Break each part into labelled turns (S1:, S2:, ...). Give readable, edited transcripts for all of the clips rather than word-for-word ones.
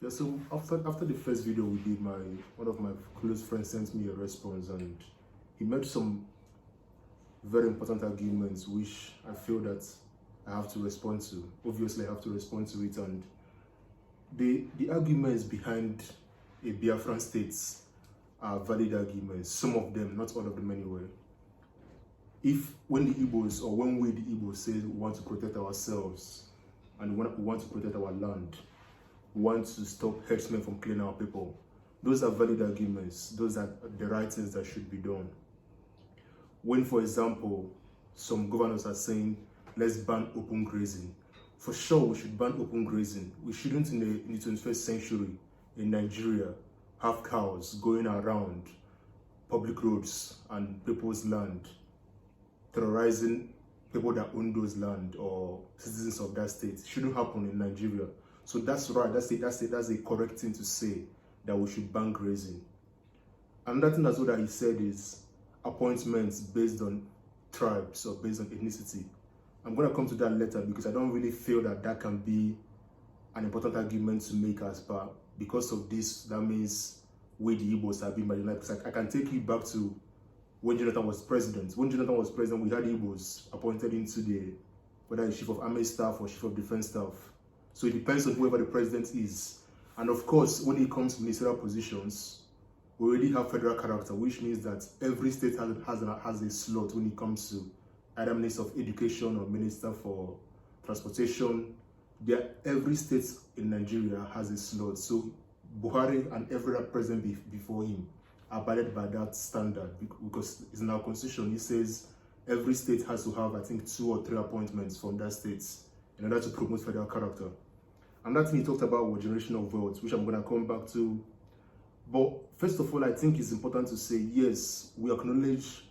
S1: Yeah, so after the first video we did, one of my close friends sent me a response, and he made some very important arguments which I feel that I have to respond to. Obviously, I have to respond to it, and the arguments behind a Biafran state are valid arguments. Some of them, not all of them anyway. If when the Igbos, or when we the Igbos say we want to protect ourselves and we want to protect our land, we want to stop herdsmen from killing our people, those are valid arguments. Those are the right things that should be done. When, for example, some governors are saying, let's ban open grazing. For sure, we should ban open grazing. We shouldn't, in the 21st century, in Nigeria, have cows going around public roads and people's land, terrorizing people that own those land or citizens of that state. It shouldn't happen in Nigeria. So that's right. That's a correct thing to say, that we should ban grazing. Another thing as well that he said is appointments based on tribes or based on ethnicity. I'm going to come to that later, because I don't really feel that that can be an important argument to make as per. Because of this, that means we the Igbos have been marginalized. Because I can take you back to when Jonathan was president. When Jonathan was president, we had Igbos appointed into whether the chief of army staff or chief of defense staff. So it depends on whoever the president is. And of course, when it comes to ministerial positions, we already have federal character, which means that every state has a slot when it comes to either Minister of Education or Minister for Transportation. Every state in Nigeria has a slot. So Buhari and every other president before him abided by that standard, because it's in our constitution. It says every state has to have, I think, 2 or 3 appointments from that state in order to promote federal character. And that thing he talked about was generation of wealth, which I'm going to come back to. But first of all, I think it's important to say, yes, we acknowledge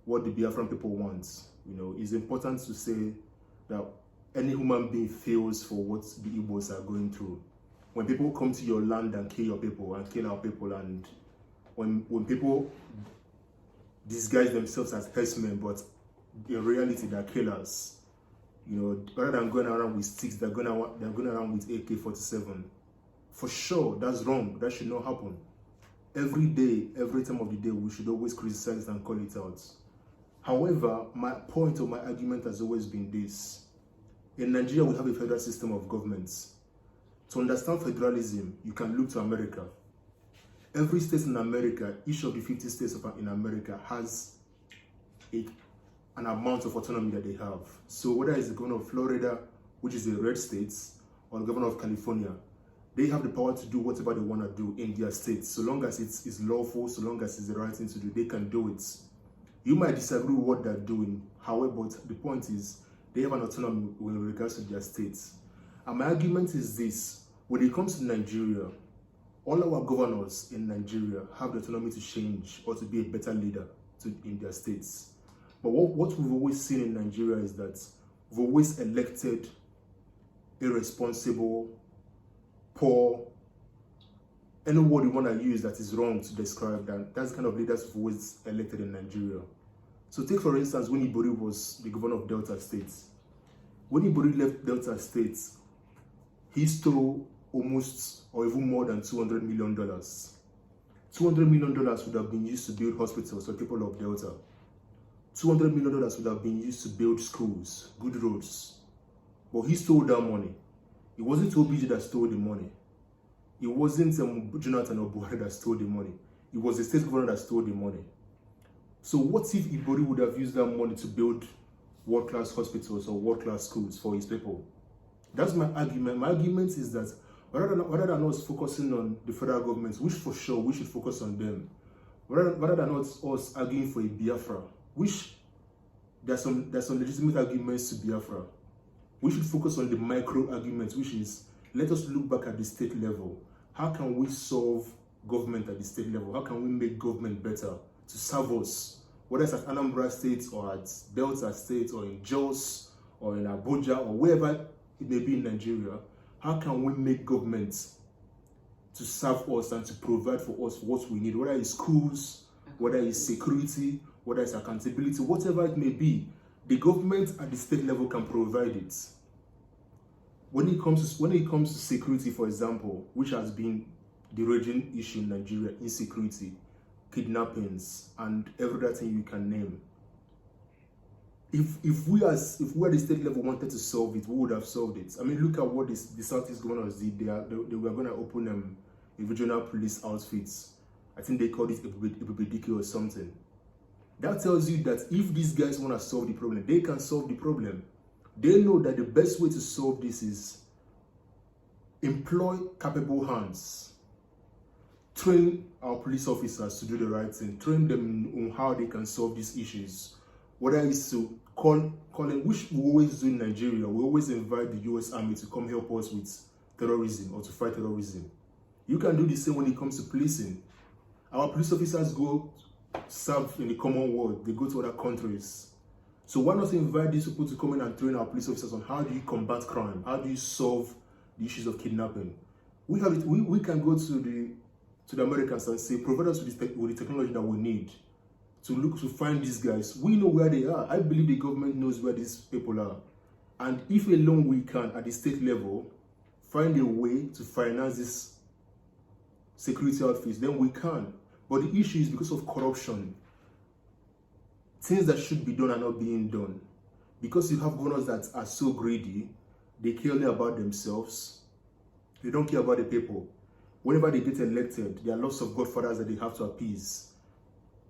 S1: what the Biafran people want. It's important to say that any human being feels for what the Igbos are going through. When people come to your land and kill your people and kill our people, and when people disguise themselves as herdsmen, but in reality they're killers, rather than going around with sticks, they're going around with AK-47. For sure, that's wrong. That should not happen. Every day, every time of the day, we should always criticize and call it out. However, my point or my argument has always been this. In Nigeria, we have a federal system of governments. To understand federalism, you can look to America. Every state in America, each of the 50 states in America has an amount of autonomy that they have. So whether it's the governor of Florida, which is a red state, or the governor of California, they have the power to do whatever they want to do in their states. So long as it's lawful, so long as it's the right thing to do, they can do it. You might disagree with what they're doing, however, but the point is, they have an autonomy with regards to their states. And my argument is this: when it comes to Nigeria, all our governors in Nigeria have the autonomy to change or to be a better leader in their states. But what we've always seen in Nigeria is that we've always elected irresponsible, poor, any word you want to use that is wrong to describe that. That's the kind of leaders we've always elected in Nigeria. So take, for instance, when Ibori was the governor of Delta State. When Ibori left Delta State, he stole almost or even more than $200 million. $200 million would have been used to build hospitals for people of Delta. $200 million would have been used to build schools, good roads. But he stole that money. It wasn't OBJ that stole the money. It wasn't Jonathan or Buhari that stole the money. It was the state governor that stole the money. So what if Ibori would have used that money to build world-class hospitals or world-class schools for his people? That's my argument. My argument is that rather than us focusing on the federal government, which for sure we should focus on them, rather than us arguing for a Biafra, which there's some legitimate arguments to Biafra, we should focus on the micro arguments, which is, let us look back at the state level. How can we solve government at the state level? How can we make government better to serve us? Whether it's at Anambra State or at Delta State or in Jos or in Abuja or wherever it may be in Nigeria, how can we make government to serve us and to provide for us what we need? Whether it's schools, whether it's security, whether it's accountability, whatever it may be, the government at the state level can provide it. when it comes to security, for example, which has been the raging issue in Nigeria, insecurity, kidnappings, and every other thing you can name. If we at the state level wanted to solve it, we would have solved it. I mean, look at what the Southeast governors did. They were going to open a regional police outfits. I think they called it a or something. That tells you that if these guys want to solve the problem, they can solve the problem. They know that the best way to solve this is employ capable hands, train our police officers to do the right thing, train them on how they can solve these issues. Whether it's to call in, which we always do in Nigeria, we always invite the US Army to come help us with terrorism or to fight terrorism. You can do the same when it comes to policing. Our police officers go serve in the common world, they go to other countries. So why not invite these people to come in and train our police officers on how do you combat crime? How do you solve the issues of kidnapping? We have it. We can go to the Americans and say, provide us with the technology that we need to find these guys. We know where they are. I believe the government knows where these people are. And if alone we can, at the state level, find a way to finance this security outfits, then we can. But the issue is because of corruption. Things that should be done are not being done. Because you have governors that are so greedy, they care only about themselves. They don't care about the people. Whenever they get elected, there are lots of godfathers that they have to appease.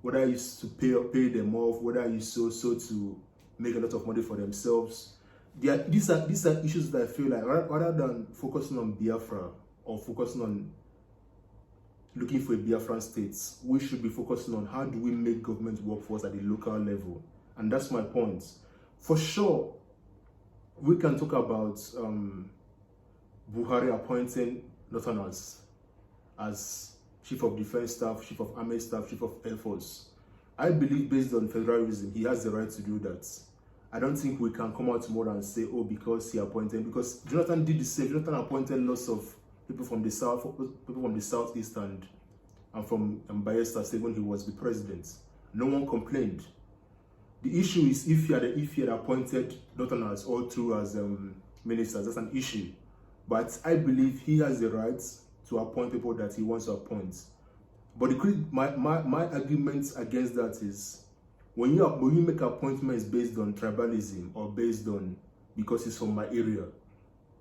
S1: Whether it's to pay them off, whether it's so to make a lot of money for themselves. These are issues that I feel like rather than focusing on Biafra or focusing on looking for a Biafran state, we should be focusing on how do we make government work for us at the local level. And that's my point. For sure, we can talk about Buhari appointing Northerners as Chief of Defense Staff, Chief of Army Staff, Chief of Air Force. I believe based on federalism, he has the right to do that. I don't think we can come out tomorrow and say, oh, because he appointed, because Jonathan did the same. Jonathan appointed lots of people from the south, people from the southeast and from Bayelsa State when he was the president. No one complained. The issue is if he had appointed Northerners all through as ministers, that's an issue. But I believe he has the right to appoint people that he wants to appoint. But my argument against that is when you make appointments based on tribalism or based on because he's from my area,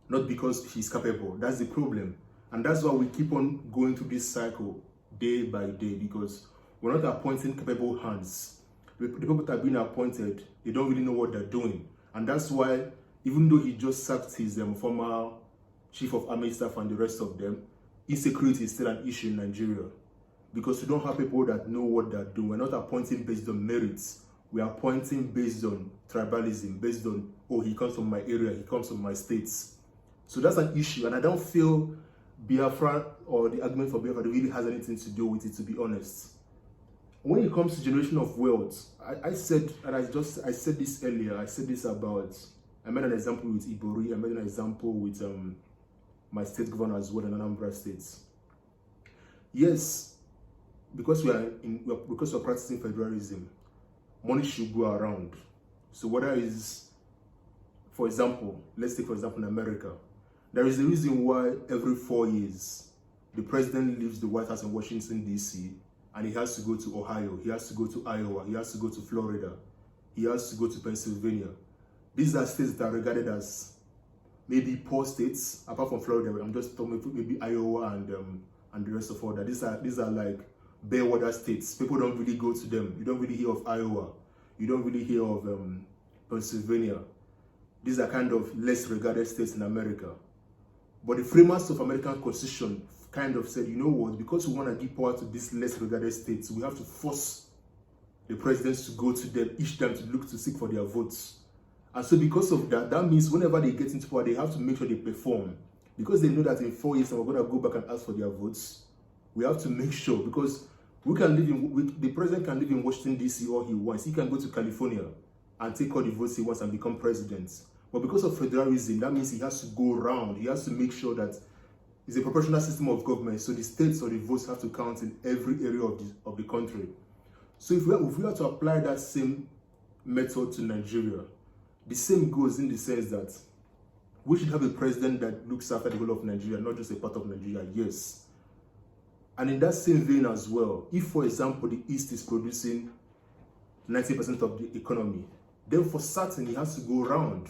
S1: not because he's capable. That's the problem. And that's why we keep on going through this cycle day by day, because we're not appointing capable hands. The people that are being appointed, they don't really know what they're doing. And that's why, even though he just sacked his former Chief of Army Staff and the rest of them, insecurity is still an issue in Nigeria. Because we don't have people that know what they're doing. We're not appointing based on merits. We're appointing based on tribalism, based on, oh, he comes from my area, he comes from my states. So that's an issue, and I don't feel Biafra or the argument for Biafra really has anything to do with it, to be honest. When it comes to generation of wealth, I said this earlier, I made an example with Ibori, I made an example with my state governor as well in Anambra State. Yes, because we're practicing federalism, money should go around. So whether it's, for example, let's take for example in America, there is a reason why every 4 years the president leaves the White House in Washington, D.C., and he has to go to Ohio, he has to go to Iowa, he has to go to Florida, he has to go to Pennsylvania. These are states that are regarded as maybe poor states, apart from Florida. I'm just talking maybe Iowa and the rest of all that. These are like bellwether states. People don't really go to them. You don't really hear of Iowa. You don't really hear of Pennsylvania. These are kind of less regarded states in America. But the framers of American Constitution kind of said, you know what, because we want to give power to these less regarded states, we have to force the presidents to go to them, each time to seek for their votes. And so because of that, that means whenever they get into power, they have to make sure they perform. Because they know that in 4 years, we're going to go back and ask for their votes. We have to make sure, because the president can live in Washington, D.C. all he wants. He can go to California and take all the votes he wants and become president. But because of federalism, that means he has to go around. He has to make sure that it's a proportional system of government, so the states or the votes have to count in every area of the country. So if we are to apply that same method to Nigeria, the same goes in the sense that We should have a president that looks after the whole of Nigeria, not just a part of Nigeria, yes. And in that same vein as well, if, for example, the East is producing 90% of the economy, then for certain it has to go around.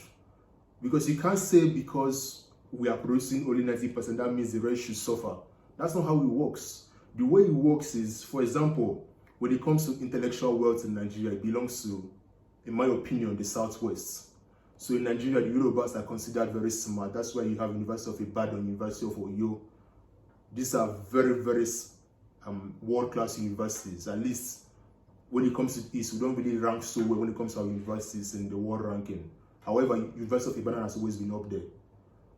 S1: Because you can't say because we are producing only 90%, that means the rest should suffer. That's not how it works. The way it works is, for example, when it comes to intellectual wealth in Nigeria, it belongs to, in my opinion, the Southwest. So in Nigeria, the Yorubas are considered very smart. That's why you have University of Ibadan, University of Oyo. These are very, very world-class universities. At least when it comes to the East, we don't really rank so well when it comes to our universities in the world ranking. However, University of Ibadan has always been up there.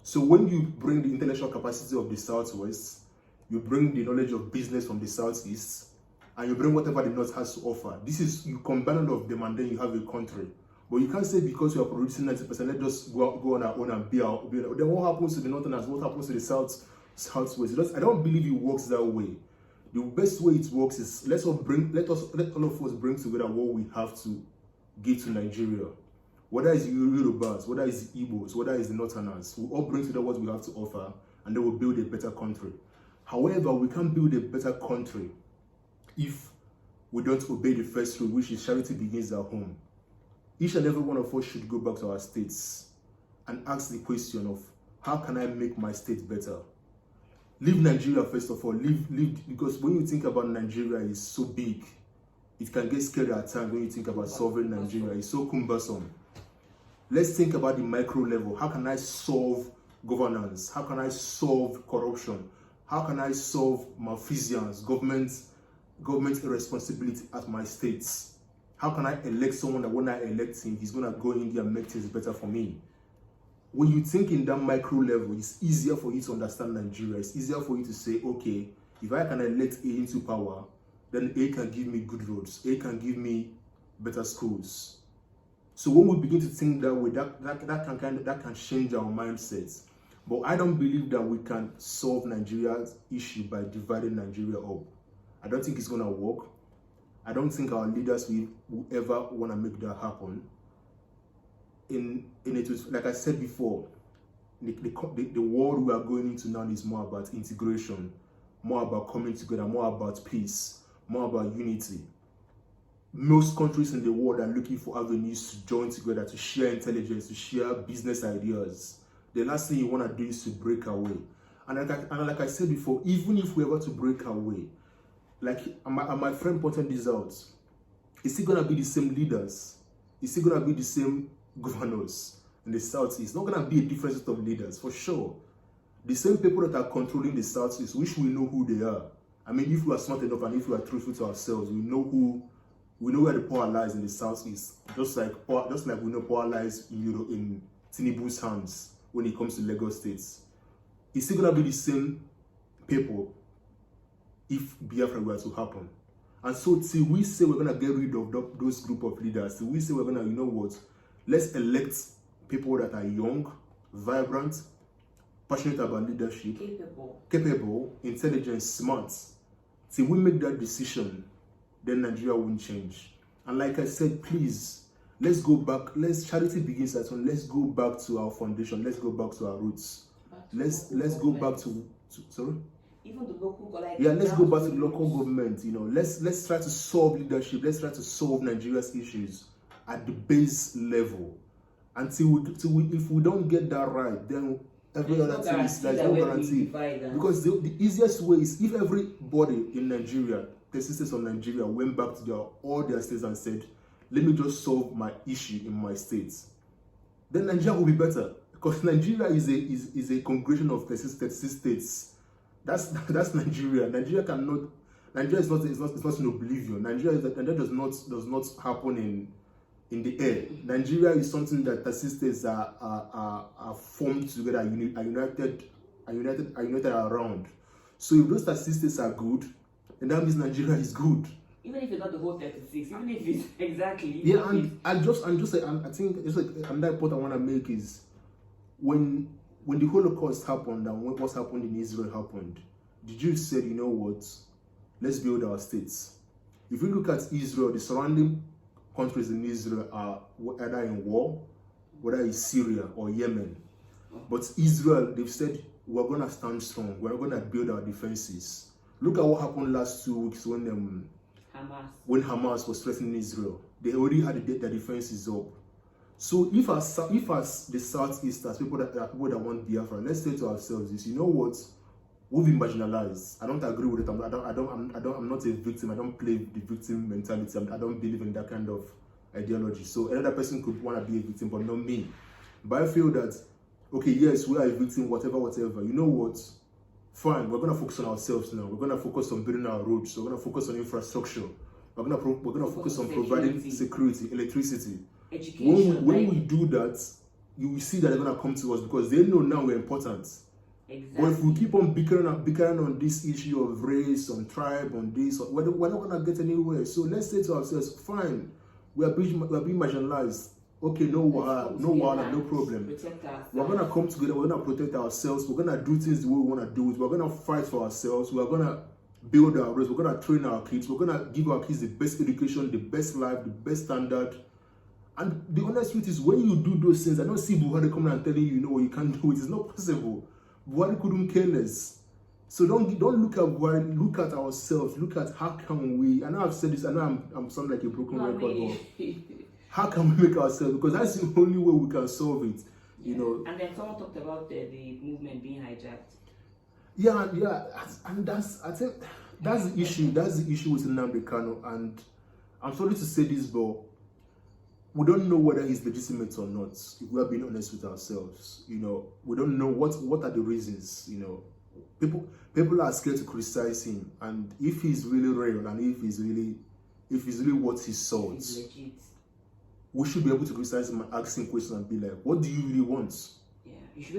S1: So when you bring the intellectual capacity of the Southwest, you bring the knowledge of business from the Southeast, and you bring whatever the North has to offer. This is, you combine all of them and then you have a country. But you can't say because you are producing 90%, let's just go on our own and be out. Then what happens to the Northerners? What happens to the Southwest? I don't believe it works that way. The best way it works is let all of us bring together what we have to give to Nigeria. Whether it's Yorubas, whether it's Igbos, whether it's the Northerners, we all bring together what we have to offer, and then we'll build a better country. However, we can't build a better country if we don't obey the first rule, which is charity begins at home. Each and every one of us should go back to our states and ask the question of, how can I make my state better? Leave Nigeria first of all, because when you think about Nigeria, it's so big. It can get scary at times when you think about solving Nigeria. It's so cumbersome. Let's think about the micro level. How can I solve governance? How can I solve corruption? How can I solve malfeasance, government irresponsibility at my states? How can I elect someone that when I elect him, he's going to go in there and make things better for me? When you think in that micro level, it's easier for you to understand Nigeria. It's easier for you to say, okay, if I can elect A into power, then A can give me good roads. A can give me better schools. So when we begin to think that way, that can change our mindsets. But I don't believe that we can solve Nigeria's issue by dividing Nigeria up. I don't think it's going to work. I don't think our leaders will ever want to make that happen. Like I said before, the world we are going into now is more about integration, more about coming together, more about peace, more about unity. Most countries in the world are looking for avenues to join together, to share intelligence, to share business ideas. The last thing you want to do is to break away. And like I said before, even if we were to break away, like my friend pointed this out, it's still going to be the same leaders. It's still going to be the same governors in the Southeast. It's not going to be a different set of leaders, for sure. The same people that are controlling the Southeast, which we know who they are. I mean, if we are smart enough and if we are truthful to ourselves, we know where the power lies in the Southeast. Just like we know power lies in Tinubu's hands when it comes to Lagos states. It's still going to be the same people if Biafra were to happen. And so till we say we're going to get rid of those group of leaders, till we say we're going to, you know what, let's elect people that are young, vibrant, passionate about leadership, capable, intelligent, smart. Till we make that decision, then Nigeria won't change. And like I said, please, let's go back. Charity begins at home. Let's go back to our foundation. Let's go back to our roots. Let's go back to sorry?
S2: Even the local,
S1: let's go back to the local government. You know, let's try to solve leadership. Let's try to solve Nigeria's issues at the base level. Until if we don't get that right, then every other thing is there's no guarantee. Because the easiest way is if everybody in Nigeria, the citizens of Nigeria, went back to all their states and said, "Let me just solve my issue in my states," then Nigeria will be better. Because Nigeria is a congregation of 36 states. That's Nigeria. Nigeria is not in oblivion. Nigeria does not happen in the air. Nigeria is something that 36 states are formed together, are united around. So if those 36 states are good, then that means Nigeria is good.
S2: Even if it's not the whole 36, even if it's exactly.
S1: Yeah, and I think it's like another point I want to make is when the Holocaust happened and what's happened in Israel happened, the Jews said, you know what, let's build our states. If we look at Israel, the surrounding countries in Israel are either in war, whether it's Syria or Yemen. But Israel, they've said, we're going to stand strong. We're going to build our defenses. Look at what happened last 2 weeks when Hamas was threatening Israel. They already had their defenses up. So if as the Southeasters, people that want Biafra, let's say to ourselves this, you know what? We've been marginalized. I don't agree with it. I'm not a victim. I don't play the victim mentality. I don't believe in that kind of ideology. So another person could want to be a victim, but not me. But I feel that, okay, yes, we are a victim, whatever. You know what? Fine, we're going to focus on ourselves now. We're going to focus on building our roads. We're going to focus on infrastructure. We're going to focus on providing security, electricity.
S2: Education.
S1: When we do that, you will see that they're going to come to us because they know now we're important.
S2: Exactly.
S1: But if we keep on bickering on this issue of race, on tribe, on this, we're not going to get anywhere. So let's say to ourselves, fine, we are being marginalized. Okay, no problem. We're going to come together. We're going to protect ourselves. We're going to do things the way we want to do it. We're going to fight for ourselves. We're going to build our roads. We're going to train our kids. We're going to give our kids the best education, the best life, the best standard. And the honest truth is, when you do those things, I don't see Buhari coming and telling you, you can't do it. It's not possible. Buhari couldn't care less. So don't look at Buhari, look at ourselves, look at how can we, I know I've said this, I know I'm sounding like a broken record, but how can we make ourselves, because that's the only way we can solve it, you know.
S2: And then someone talked about the movement being hijacked.
S1: Yeah, and I think that's the issue with Nnamdi Kanu, and I'm sorry to say this, but we don't know whether he's legitimate or not, if we are being honest with ourselves. You know, we don't know what are the reasons, you know. People are scared to criticize him, and if he's really real and if he's really what he sought, we should be able to criticize him and ask him questions and be like, what do you really want?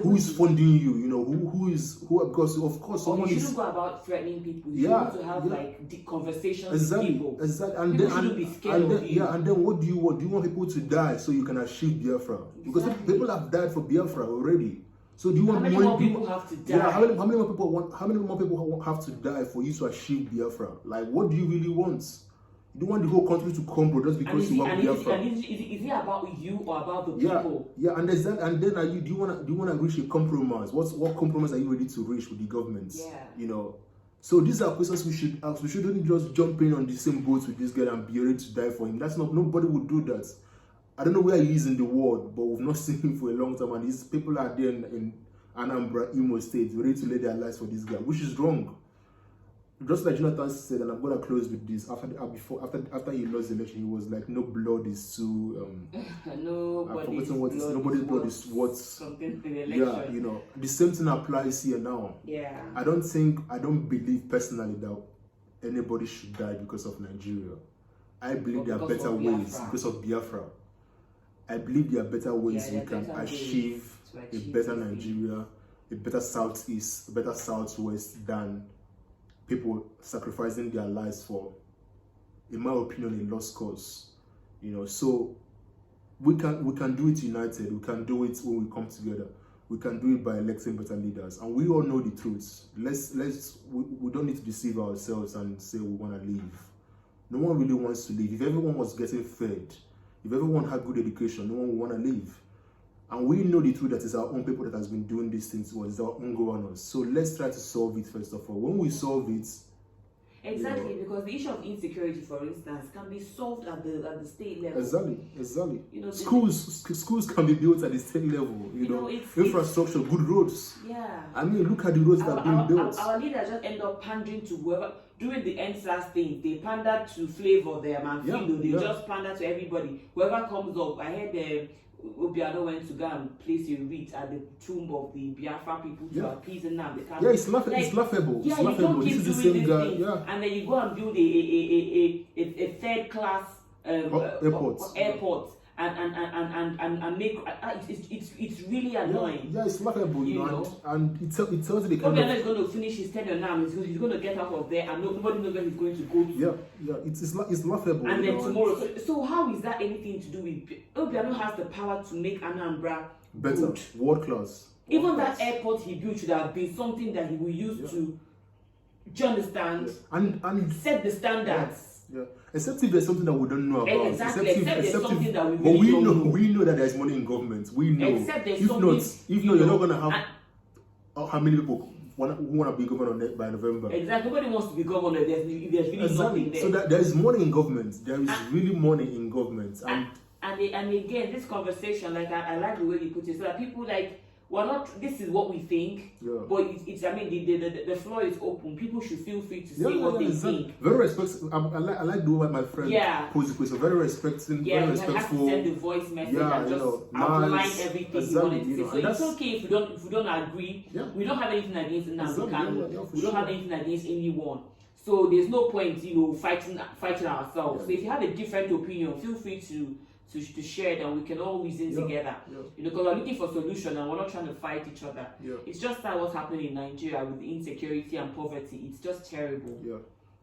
S1: Who is funding you? You know, who because of course someone
S2: you shouldn't go about threatening people. You should to have like the conversations with people.
S1: Exactly.
S2: And people shouldn't be scared of you.
S1: Yeah, and then what do you want? Do you want people to die so you can achieve Biafra? Because people have died for Biafra already. So do you want
S2: more people have to die?
S1: Yeah, how many more people have to die for you to achieve Biafra? Like, what do you really want? You don't want the whole country to crumble just because you want Biafra.
S2: Is it about you or about the people?
S1: Yeah, and there's that. And then do you want to reach a compromise? What compromise are you ready to reach with the government?
S2: Yeah.
S1: You know. So these are questions we should ask. We shouldn't just jump in on the same boat with this guy and be ready to die for him. Nobody would do that. I don't know where he is in the world, but we've not seen him for a long time. And these people are there in Anambra, Imo State, ready to lay their lives for this guy, which is wrong. Just like Jonathan said, and I'm gonna close with this. After he lost the election, he was like, "No blood is too." Nobody's blood is what.
S2: Something in the election.
S1: Yeah, you know, the same thing applies here now.
S2: Yeah.
S1: I don't believe personally that anybody should die because of Nigeria. I believe there are better ways because of Biafra. I believe there are better ways we can achieve a better Nigeria, a better Southeast, a better Southwest than people sacrificing their lives for, in my opinion, a lost cause. You know, so we can do it united. We can do it when we come together. We can do it by electing better leaders, and we all know the truth. We don't need to deceive ourselves and say we want to leave. No one really wants to leave. If everyone was getting fed, if everyone had good education, no one would want to leave. And we know the truth that it's our own people that has been doing these things to us, it's our own governors. So let's try to solve it first of all. When we solve it,
S2: exactly, because the issue of insecurity, for instance, can be solved at the state level.
S1: Exactly.
S2: You know,
S1: schools can be built at the state level. You know, infrastructure, good roads.
S2: Yeah.
S1: I mean, look at the roads that are being built.
S2: Our leaders just end up pandering to whoever. During the NSAS thing, they pandered to Flavor them and Fido. They just pander to everybody. Whoever comes up, I heard Obiano went to go and place a wreath at the tomb of the Biafra people to appease them.
S1: Yeah, it's laughable.
S2: Yeah,
S1: it's laughable.
S2: You don't keep
S1: this is the
S2: doing
S1: same
S2: this
S1: guy.
S2: thing,
S1: Yeah.
S2: and then you go and build a third class airport and make it's really annoying.
S1: Yeah, it's laughable, you know. And it tells you the kind
S2: Obiano is going to finish his tenure now. He's going to get out of there, and nobody knows where he's going to go to.
S1: Yeah, it's laughable.
S2: And then tomorrow, so how is that anything to do with Obiano has the power to make Anambra
S1: better,
S2: good.
S1: world class.
S2: Even that airport he built should have been something that he will use to, do you understand?
S1: And
S2: set the standards.
S1: Yeah, except if there's something that we don't know about.
S2: Exactly. Except there's something that we
S1: but
S2: really
S1: we
S2: don't
S1: know. We know that there's money in government. We know.
S2: Except there's
S1: if
S2: something.
S1: If not, you're not gonna have. How many people who want to be governor by November?
S2: Exactly. Nobody wants to be governor. There's really nothing there.
S1: So that there is money in government. There is really money in government.
S2: And again, this conversation, like I like the way you put it, so that people like. We're not. This is what we think, but it's. I mean, the floor is open. People should feel free to say what they think.
S1: Very respectful. I like the way my friend posed the question. Very respectful.
S2: Yeah,
S1: very respectful.
S2: Have to send the voice message and just outline everything you wanted to say. So it's okay if we don't agree. Yeah. We don't have anything against Nnamdi. We don't have anything against anyone. So there's no point, fighting ourselves. So if you have a different opinion, feel free to share it, and we can all reason together. Because we're looking for solution and we're not trying to fight each other. It's just that what's happening in Nigeria with the insecurity and poverty. It's just terrible.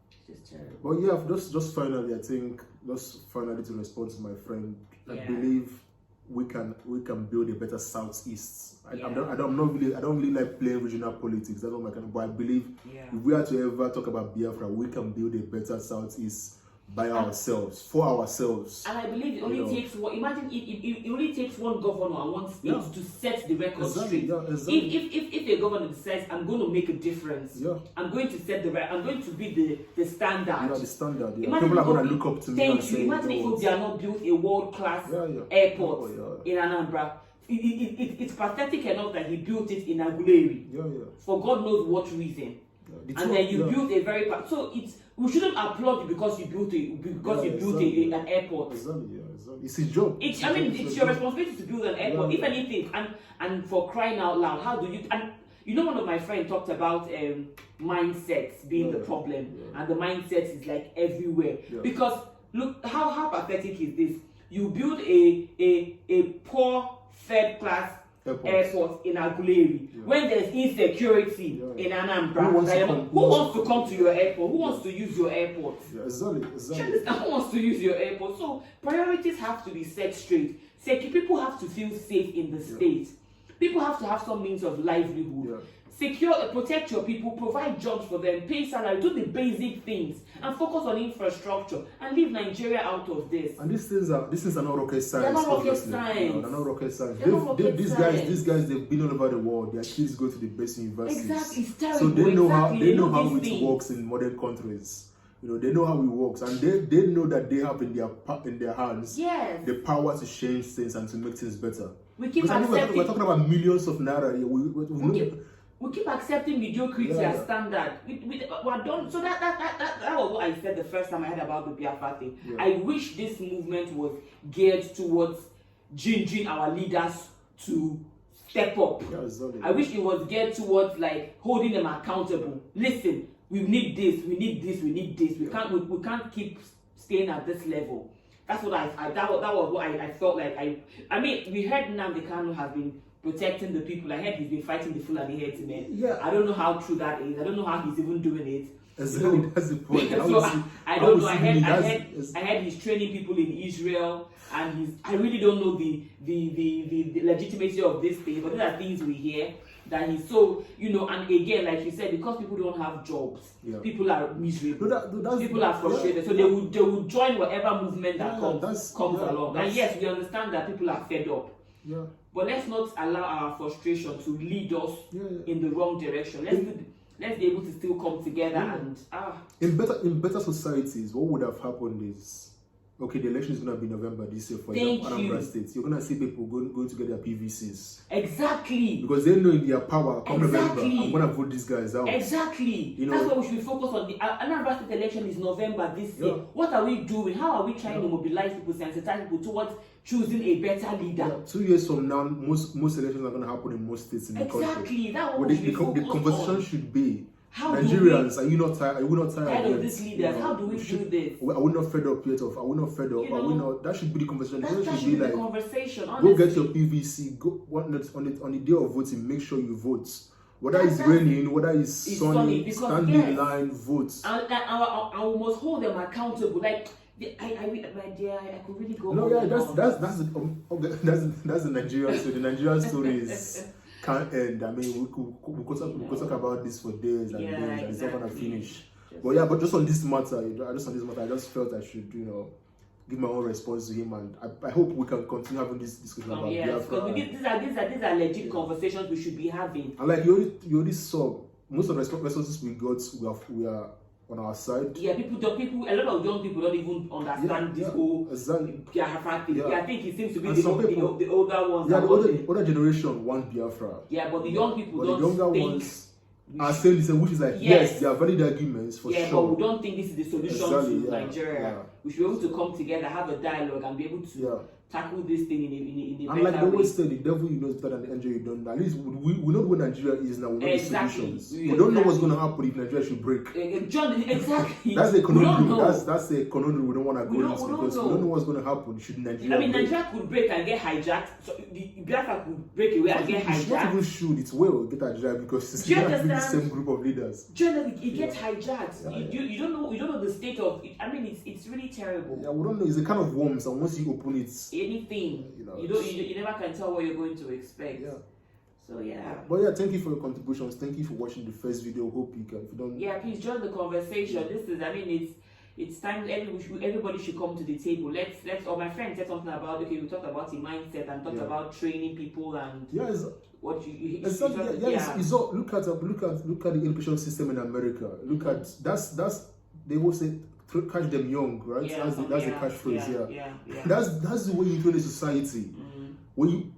S2: It's just terrible.
S1: But just finally, I think to respond to my friend, I believe we can build a better Southeast. I don't really like playing regional politics. That's not my kind of. But I believe if we are to ever talk about Biafra, we can build a better Southeast. By ourselves, for ourselves.
S2: And I believe it only takes one. Imagine it only takes one governor and one state to set the record straight. If a governor says, I'm going to make a difference, I'm going to set the I'm going to be the standard.
S1: The standard. People are going to look up to me.
S2: Thank you. Imagine if they are not built a world-class airport in Anambra. It's pathetic enough that he built it in Aguleri. For God knows what reason. And then you built a very so we shouldn't applaud you because you built an airport.
S1: It's his job.
S2: It's your responsibility to build an airport. If anything, and for crying out loud, how do you? And one of my friends talked about mindsets being the problem, and the mindset is like everywhere. Because look, how pathetic is this? You build a poor third class airport in Aguleri when there's insecurity in Anambra. Who wants to come to your airport? Who wants to use your airport?
S1: Exactly.
S2: Who wants to use your airport? So priorities have to be set straight. People have to feel safe in the state. People have to have some means of livelihood. Protect your people, provide jobs for them, pay salary, do the basic things, and focus on infrastructure, and leave Nigeria out of this.
S1: And these things are not rocket science.
S2: They're not rocket science.
S1: No, they're not rocket science. These guys, they've been all over the world. Their kids go to the best universities.
S2: Exactly, it's terrible.
S1: So they know how it works in modern countries. They know how it works, and they know that they have in their hands the power to change things and to make things better.
S2: We're talking
S1: about millions of naira here.
S2: We keep accepting mediocrity as standard. We're done. So that was what I said the first time I heard about the Biafra thing. I wish this movement was geared towards gingering our leaders to step up. I wish it was geared towards like holding them accountable. Listen, we need this. We can't keep staying at this level. That's what that was what I felt like. I mean, we heard Nnamdi Kanu has been protecting the people. I heard he's been fighting the Fulani headsmen. I don't know how true that is. I don't know how he's even doing it.
S1: That's the point.
S2: So I don't know. I heard he's training people in Israel, and I really don't know the legitimacy of this thing. But these are things we hear that he's so And again, like you said, because people don't have jobs, people are miserable. People are frustrated, so they will join whatever movement that comes along. And yes, we understand that people are fed up. But let's not allow our frustration to lead us in the wrong direction. Let's be able to still come together and
S1: in better societies. What would have happened is, okay, the election is going to be November this year for Anambra State. You're going to see people going to get their PVCs.
S2: Exactly.
S1: Because they know in their power, come November, I'm going to vote these guys out.
S2: Exactly. That's why we should focus on the Anambra State election is November this year. What are we doing? How are we trying to mobilize people, sensitize people towards choosing a better leader?
S1: 2 years from now, most elections are going to happen in most states in the country.
S2: Exactly. That's what the
S1: conversation should be. Nigerians, are you not tired
S2: of these leaders? How do we do this?
S1: Are we not fed up yet? Are we not fed up? Are we not? That should be the conversation.
S2: That should be the conversation.
S1: Honestly. Go get your PVC. Go on the day of voting. Make sure you vote. Whether it's raining, whether it's sunny, stand in line, vote.
S2: And we must hold them accountable. Like my dear, I could really go.
S1: No, that's the Nigerian story. The Nigerian story is. Can't end. I mean, we could talk about this for days and days, and it's not gonna finish. But yeah, but just on this matter, I just felt I should, give my own response to him, and I hope we can continue having this discussion about Biafra.
S2: Because these are legit conversations we should be having.
S1: And like you already saw, most of the responses we got, we are on our side.
S2: Yeah, a lot of young people don't even understand this whole Biafra thing. Yeah, I think it seems to be the older ones.
S1: Yeah, the older generation want Biafra.
S2: Yeah, but the young people don't
S1: the younger
S2: think
S1: ones are saying the same, which is like, yes, there are valid arguments for sure.
S2: Yeah, but we don't think this is the solution to Nigeria. Yeah. We should be able to come together, have a dialogue, and be able to tackle this thing in a better way. And like they always say, the devil you know is better than the angel you don't know. At least we know what Nigeria is now. We know the solutions. We don't know what's going to happen if Nigeria should break. Exactly.
S1: That's the conundrum. That's the conundrum we don't want to go into, because we don't know what's going to happen. Should Nigeria break?
S2: Nigeria could break and get hijacked. So the Biafra could break away and get hijacked.
S1: It's not even should. It's well get hijacked because it's not the same group of leaders.
S2: It gets hijacked. You don't know the state of it. I mean, it's really terrible.
S1: Yeah, we don't know. It's a kind of worms, and once you open it,
S2: anything, you never can tell what you're going to expect. Yeah. So yeah.
S1: But yeah, thank you for your contributions. Thank you for watching the first video. Hope you can. If you don't.
S2: Yeah, please join the conversation. This is. I mean, it's time. Everybody should come to the table. Let's. Or my friend said something about. Okay, we talked about the mindset and talked about training people and.
S1: Yeah.
S2: What you
S1: it's all, look at the education system in America. Look at that's they will say catch them young, right?
S2: Yeah,
S1: that's the catchphrase.
S2: Yeah.
S1: That's the way you train a society. When you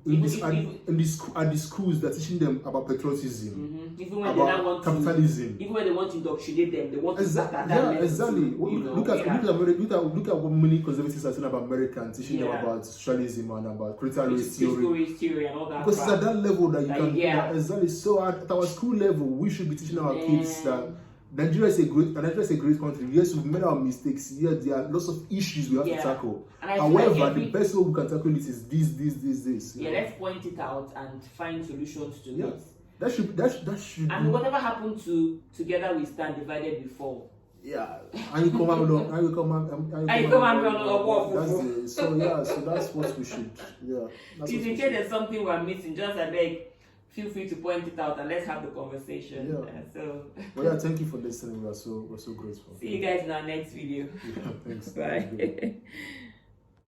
S1: at the schools, they're teaching them about patriotism,
S2: even when
S1: about
S2: they don't want
S1: capitalism.
S2: Even when they want to indoctrinate them, they want to start at that level.
S1: Exactly. Look at what many conservatives are saying about America and teaching them about socialism and about critical race
S2: theory and all that.
S1: Because it's at that level that you can. Exactly. So at our school level, we should be teaching our kids that Nigeria is a great country. Yes, we've made our mistakes. Yes, there are lots of issues we have to tackle. However, the best way we can tackle it is this.
S2: Yeah, let's point it out and find solutions to it.
S1: That should.
S2: And whatever happened to together we stand, divided we fall.
S1: Yeah, and you come and run. So that's what we should. Yeah.
S2: If in case there's something we're missing, just feel free to point it out and let's have the conversation.
S1: Well, yeah, thank you for listening. We're so grateful.
S2: See you guys in our next video.
S1: Yeah, thanks.
S2: Bye.